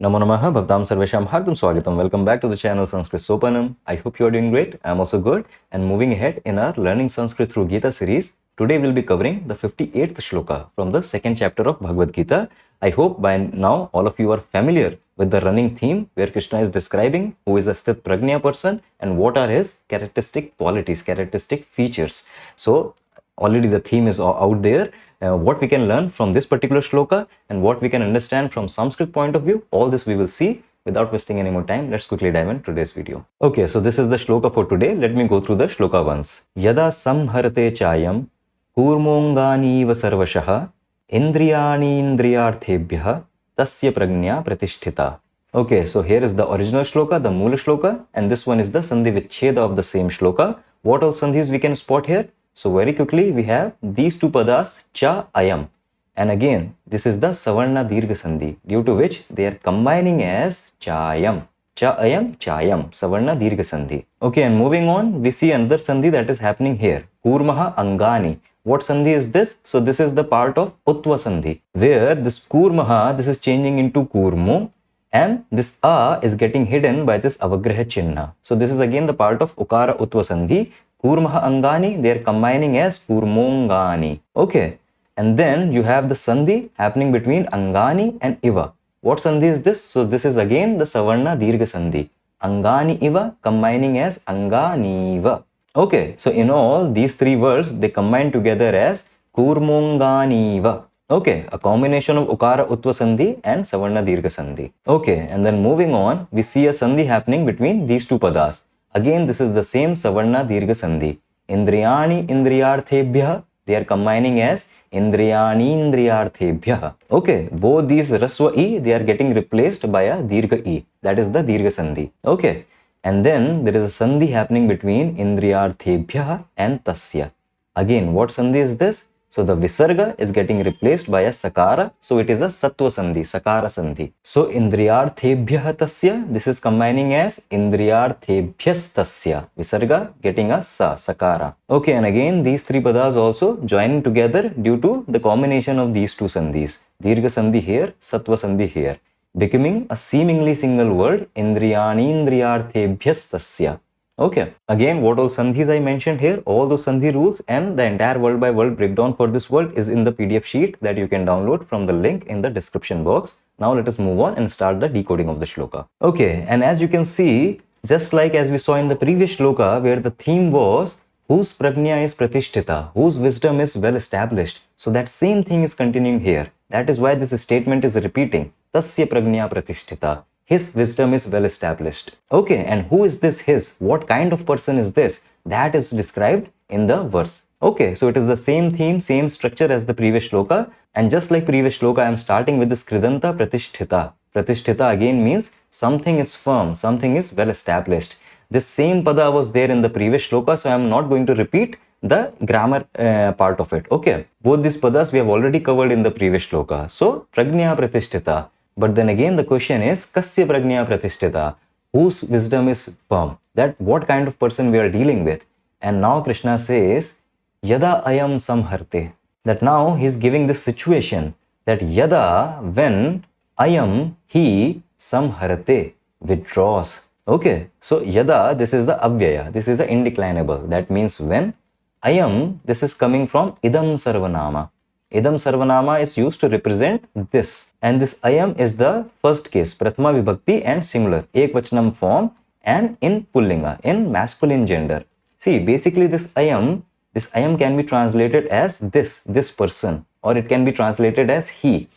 Namo Namaha Bhavtam Sarvesham Hardam Swagatam. Welcome back to the channel Sanskrit Sopanam. I hope you are doing great. I am also good. And moving ahead in our Learning Sanskrit through Gita series, today we'll be covering the 58th shloka from the second chapter of Bhagavad Gita. I hope by now all of you are familiar with the running theme where Krishna is describing who is a Sthit Prajna person and what are his characteristic qualities, characteristic features. So already the theme is out there. What we can learn from this particular shloka and what we can understand from Sanskrit point of view, all this we will see. Without wasting any more time, let's quickly dive into today's video. Okay, so this is the shloka for today. Let me go through the shloka once. Yada samharate chayam kurmongani va sarvashah indriyani indriyarthebhyah tasya pragnya pratisthita. Okay, so here is the original shloka, the Mula shloka, and this one is the Sandhi Vichcheda of the same shloka. What all Sandhis we can spot here? So very quickly we have these two padas cha ayam, and again this is the Savarna Dirgha Sandhi, due to which they are combining as chayam. Cha ayam chayam, Savarna Dirgha Sandhi. Okay, and moving on, we see another Sandhi that is happening here. Kurmaha Angani. What Sandhi is this? So this is the part of Utva Sandhi, where this Kurmaha, this is changing into Kurmu, and this A is getting hidden by this Avagraha Chinna. So this is again the part of Ukara Utva Sandhi. Kurmaha Angani, they are combining as Kurmongani. Okay. And then you have the Sandhi happening between Angani and Iva. What Sandhi is this? So this is again the Savarna Dirgha Sandhi. Angani Iva combining as Anganiva. Okay. So in all these three words, they combine together as Kurmonganiva. Okay. A combination of Ukara Utva Sandhi and Savarna Dirgha Sandhi. Okay. And then moving on, we see a Sandhi happening between these two padas. Again, this is the same Savarna Dirgha Sandhi. Indriyani Indriyarthebhyah, they are combining as Indriyani Indriyarthebhyah. Okay, both these Raswa I, they are getting replaced by a Dirgha I. That is the Dirgha Sandhi. Okay, and then there is a Sandhi happening between Indriyarthebhyah and Tasya. Again, what Sandhi is this? So the Visarga is getting replaced by a Sakara. So it is a Sattva Sandhi, Sakara Sandhi. So Indriyarthebhyah Tasya, this is combining as Indriyarthebhyas Tasya. Visarga getting a Sa, Sakara. Okay, and again these three padas also joining together due to the combination of these two Sandhis. Dirgha Sandhi here, Sattva Sandhi here. Becoming a seemingly single word, Indriyani Indriyarthebhyas Tasya. Okay, again what all Sandhis I mentioned here, all those Sandhi rules and the entire word by word breakdown for this word is in the PDF sheet that you can download from the link in the description box. Now let us move on and start the decoding of the shloka. Okay, and as you can see, just like as we saw in the previous shloka where the theme was whose prajna is pratishtita, whose wisdom is well established. So that same thing is continuing here. That is why this statement is repeating. Tasya prajna pratishtita. His wisdom is well established. Okay, and who is this his? What kind of person is this? That is described in the verse. Okay, so it is the same theme, same structure as the previous shloka. And just like previous shloka, I am starting with this Kridanta Pratishtita. Pratishtita again means something is firm, something is well established. This same pada was there in the previous shloka, so I am not going to repeat the grammar part of it. Okay, both these padas we have already covered in the previous shloka. So, Prajna Pratishtita. But then again the question is Kasya Prajna Pratishtita, whose wisdom is firm, that what kind of person we are dealing with. And now Krishna says Yada Ayam Samharte, that now he is giving this situation that Yada, when Ayam, he, Samharte, withdraws. Okay, so Yada, this is the Avyaya, this is the indeclinable. That means when Ayam, this is coming from Idam Sarvanama. Idam Sarvanama is used to represent this. And this Ayam is the first case, Prathama Vibhakti and singular, Ekvachanam form and in Pullinga, in masculine gender. See, basically this Ayam can be translated as this person, or it can be translated as he.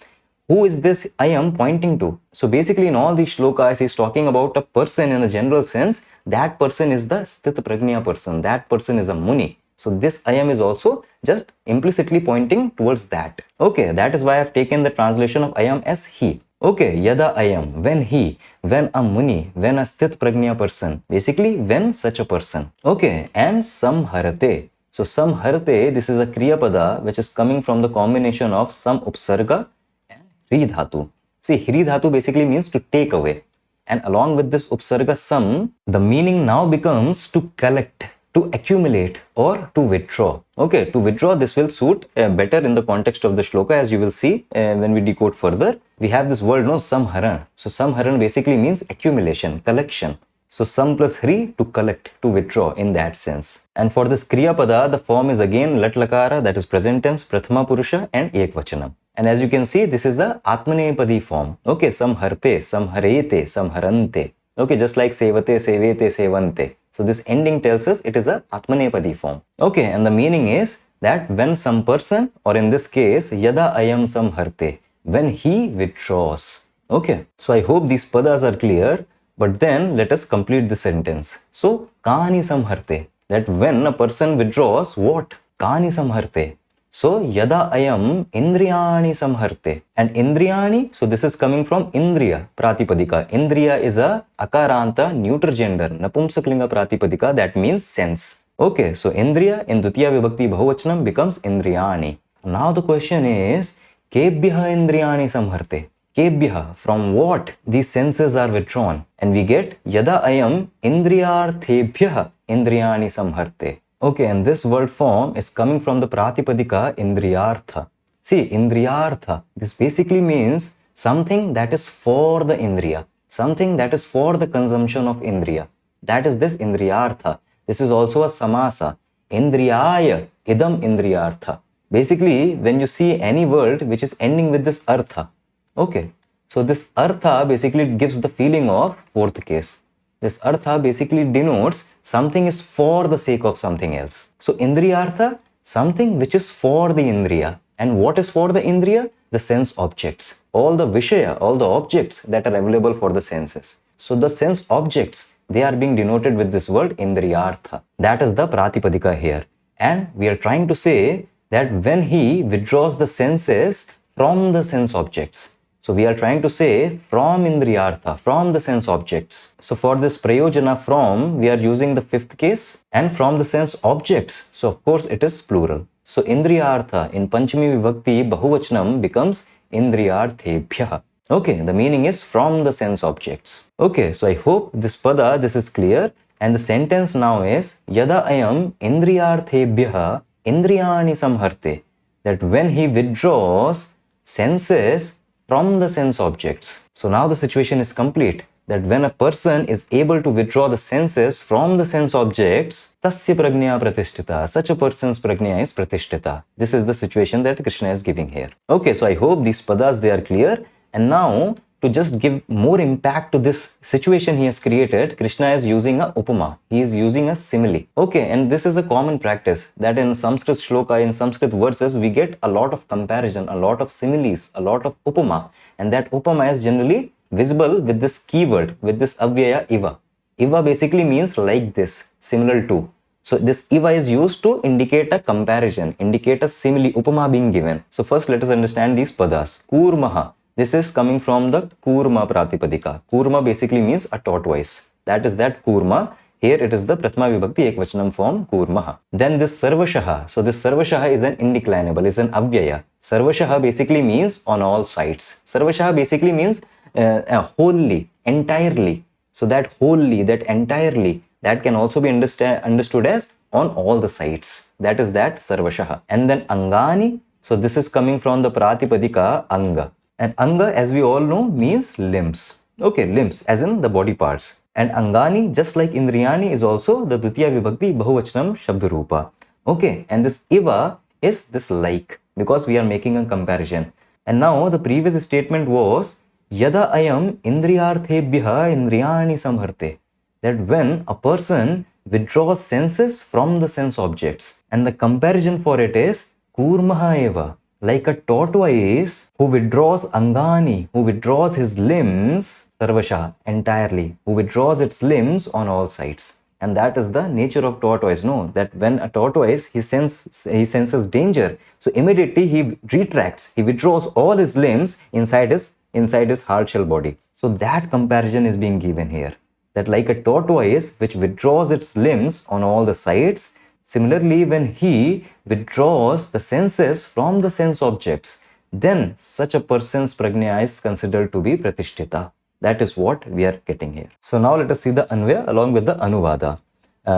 Who is this Ayam pointing to? So basically in all these shlokas, he is talking about a person in a general sense. That person is the Sthita Prajna person. That person is a Muni. So this Ayam is also just implicitly pointing towards that. Okay, that is why I have taken the translation of Ayam as he. Okay, Yada Ayam, when a Muni, when a Sthit Prajna person, basically when such a person. Okay, and Samharate. So Samharate, this is a Kriya Pada which is coming from the combination of Sam Upsarga and Hri Dhatu. See, Hri Dhatu basically means to take away. And along with this Upsarga Sam, the meaning now becomes to collect. to accumulate or to withdraw. Okay, to withdraw, this will suit better in the context of the shloka, as you will see when we decode further. We have this word, no, samharan. So samharan basically means accumulation, collection. So sam plus hri, to collect, to withdraw in that sense. And for this kriya pada, the form is again lat lakara, that is present tense, prathama purusha and ekvachanam. And as you can see, this is the atmanepadi form. Okay, samharte, samharete, samharante. Okay, just like sevate, sevete, sevante. So this ending tells us it is a atmanepadi form. Okay, and the meaning is that when some person, or in this case, yada ayam samharte, when he withdraws. Okay, so I hope these padas are clear. But then let us complete the sentence. So, kani samharte, that when a person withdraws, what? Kani samharte. So, yada ayam indriyani samharte. And indriyani, so this is coming from indriya pratipadika. Indriya is a akaranta neuter gender, napumsaklinga pratipadika, that means sense. Okay, so indriya in dutiya vibhakti bahuvachanam becomes indriyani. Now the question is, kebhyaha indriyani samharte. Kebhyaha, from what these senses are withdrawn, and we get yada ayam indriyarthebhyaha indriyani samharte. Okay, and this word form is coming from the pratipadika indriyartha. See, indriyartha, this basically means something that is for the indriya, something that is for the consumption of indriya. That is this indriyartha. This is also a samasa. Indriyaya idam indriyartha. Basically, when you see any word which is ending with this artha, okay, so this artha basically gives the feeling of fourth case. This artha basically denotes something is for the sake of something else. So indriyartha, something which is for the indriya. And what is for the indriya? The sense objects. All the vishaya, all the objects that are available for the senses. So the sense objects, they are being denoted with this word indriyartha. That is the pratipadika here. And we are trying to say that when he withdraws the senses from the sense objects. So we are trying to say from indriyartha, from the sense objects. So for this prayojana from, we are using the fifth case, and from the sense objects. So of course it is plural. So indriyartha in Panchami Vibhakti Bahuvachanam becomes indriyarthebhyaha. Okay, the meaning is from the sense objects. Okay, so I hope this pada, this is clear. And the sentence now is yada ayam indriyarthebhyaha indriyani samharte. That when he withdraws senses from the sense objects. So now the situation is complete, that when a person is able to withdraw the senses from the sense objects, tasya prajna pratishtita, such a person's prajna is pratishtita. This is the situation that Krishna is giving here. Okay, so I hope these padas, they are clear. And now, to just give more impact to this situation he has created, Krishna is using a upama. He is using a simile. Okay, and this is a common practice that in Sanskrit shloka, in Sanskrit verses, we get a lot of comparison, a lot of similes, a lot of upama. And that upama is generally visible with this keyword, with this avyaya iva. Iva basically means like this, similar to. So this iva is used to indicate a comparison, indicate a simile, upama being given. So first let us understand these padas. Kurmaha. This is coming from the kurma pratipadika. Kurma basically means a tortoise. That is that kurma. Here it is the prathama vibhakti ekvachanam form kurmaha. Then this sarvashaha. So this sarvashaha is an indeclinable, is an avyaya. Sarvashaha basically means on all sides. Sarvashaha basically means wholly, entirely. So that wholly, that entirely, that can also be understood as on all the sides. That is that sarvashaha. And then angani. So this is coming from the pratipadika anga. And anga, as we all know, means limbs. Okay, limbs, as in the body parts. And angani, just like indriyani, is also the dutiya vibhakti bahuvachanam shabdarupa. Okay, and this iva is this like, because we are making a comparison. And now the previous statement was yada ayam indriyarthebhyaha indriyani samharte. That when a person withdraws senses from the sense objects, and the comparison for it is kurmaha eva. Like a tortoise who withdraws angani, who withdraws his limbs, sarvasha, entirely, who withdraws its limbs on all sides. And that is the nature of tortoise, no? That when a tortoise, he senses danger, so immediately he retracts, he withdraws all his limbs inside his hard shell body. So that comparison is being given here. That like a tortoise which withdraws its limbs on all the sides, similarly, when he withdraws the senses from the sense objects, then such a person's prajna is considered to be pratishtita. That is what we are getting here. So now let us see the anvaya along with the anuvada.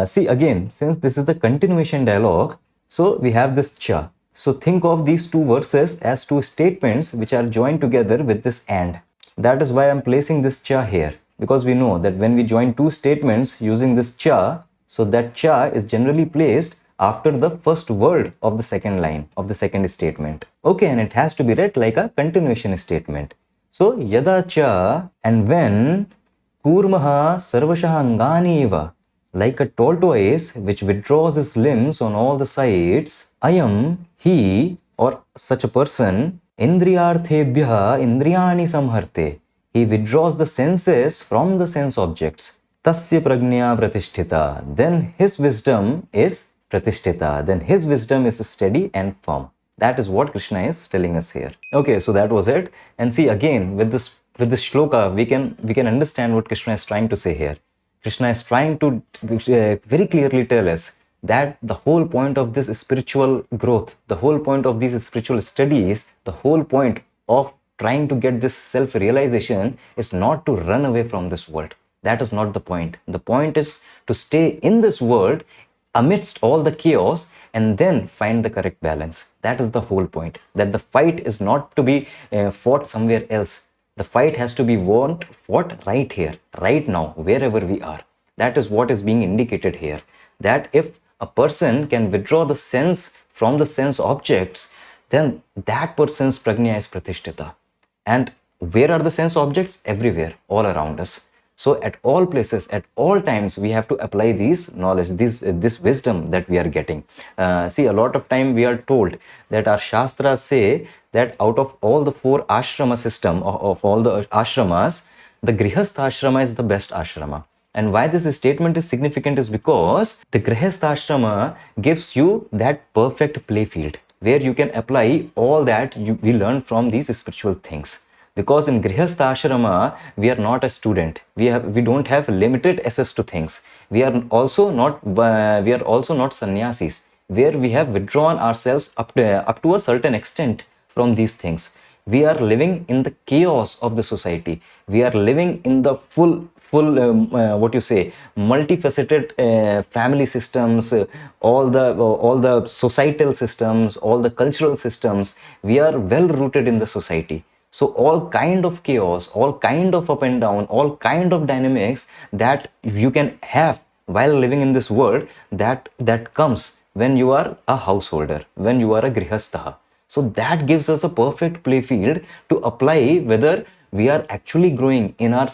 See again, since this is the continuation dialogue, so we have this cha. So think of these two verses as two statements which are joined together with this and. That is why I'm placing this cha here, because we know that when we join two statements using this cha, so that cha is generally placed after the first word of the second line of the second statement. Okay, and it has to be read like a continuation statement. So yada cha, and when kurmaha sarvashah angani, like a tortoise which withdraws its limbs on all the sides, ayam, he, or such a person, indriyarthebhya indriyani samharte, he withdraws the senses from the sense objects. Tasya prajna pratisthita, then his wisdom is pratisthita, then his wisdom is steady and firm. That is what Krishna is telling us here. Okay, so that was it. And see again, with this shloka, we can understand what Krishna is trying to say here. Krishna is trying to very clearly tell us that the whole point of this spiritual growth, the whole point of these spiritual studies, the whole point of trying to get this self-realization is not to run away from this world. That is not the point. The point is to stay in this world amidst all the chaos and then find the correct balance. That is the whole point. That the fight is not to be fought somewhere else. The fight has to be fought right here, right now, wherever we are. That is what is being indicated here. That if a person can withdraw the sense from the sense objects, then that person's prajna is pratishtita. And where are the sense objects? Everywhere, all around us. So at all places, at all times, we have to apply these knowledge, this wisdom that we are getting. See, a lot of time we are told that our Shastras say that out of all the 4 ashrama system, of all the ashramas, the Grihastha ashrama is the best ashrama. And why this statement is significant is because the Grihastha ashrama gives you that perfect play field where you can apply all that we learn from these spiritual things. Because in Grihastha ashrama, we are not a student. We don't have limited access to things. We are also not sannyasis, where we have withdrawn ourselves up to a certain extent from these things. We are living in the chaos of the society. We are living in the full multifaceted family systems, all the societal systems, all the cultural systems. We are well rooted in the society. So all kind of chaos, all kind of up and down, all kind of dynamics that you can have while living in this world, that comes when you are a householder, when you are a grihastha. So that gives us a perfect play field to apply whether we are actually growing in our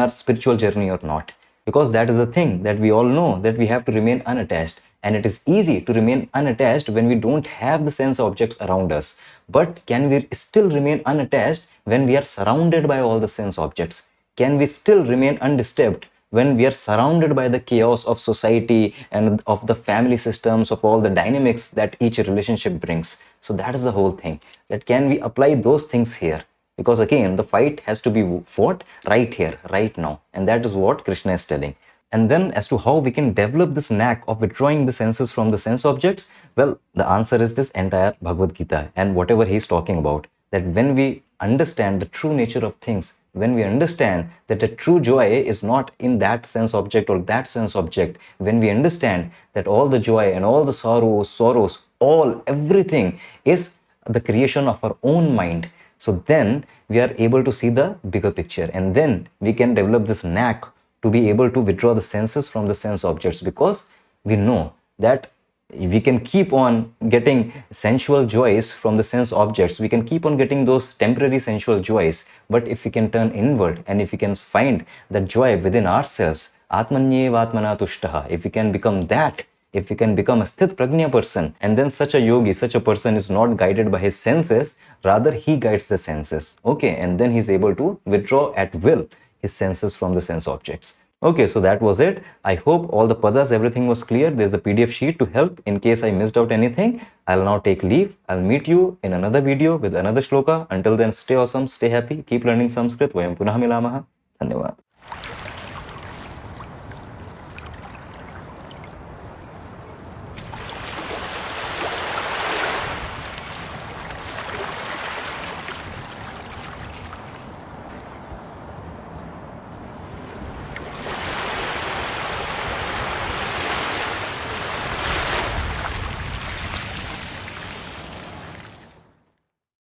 spiritual journey or not. Because that is the thing that we all know, that we have to remain unattached. And it is easy to remain unattached when we don't have the sense objects around us. But can we still remain unattached when we are surrounded by all the sense objects? Can we still remain undisturbed when we are surrounded by the chaos of society and of the family systems, of all the dynamics that each relationship brings? So that is the whole thing. That can we apply those things here? Because again, the fight has to be fought right here, right now. And that is what Krishna is telling. And then as to how we can develop this knack of withdrawing the senses from the sense objects, well, the answer is this entire Bhagavad Gita and whatever he is talking about. That when we understand the true nature of things, when we understand that the true joy is not in that sense object or that sense object, when we understand that all the joy and all the sorrows, everything is the creation of our own mind, so then we are able to see the bigger picture, and then we can develop this knack to be able to withdraw the senses from the sense objects, because we know that we can keep on getting sensual joys from the sense objects. We can keep on getting those temporary sensual joys. But if we can turn inward and if we can find that joy within ourselves, Atmanyevatmana tushtaha, if we can become that, if we can become a sthit prajna person, and then such a yogi, such a person is not guided by his senses, rather he guides the senses. Okay, and then he's able to withdraw at will his senses from the sense objects. Okay, so that was it. I hope all the padas, everything was clear. There's a PDF sheet to help in case I missed out anything. I'll now take leave. I'll meet you in another video with another shloka. Until then, stay awesome, stay happy, keep learning Sanskrit. Vayam punah milamaha. Dhanyavad.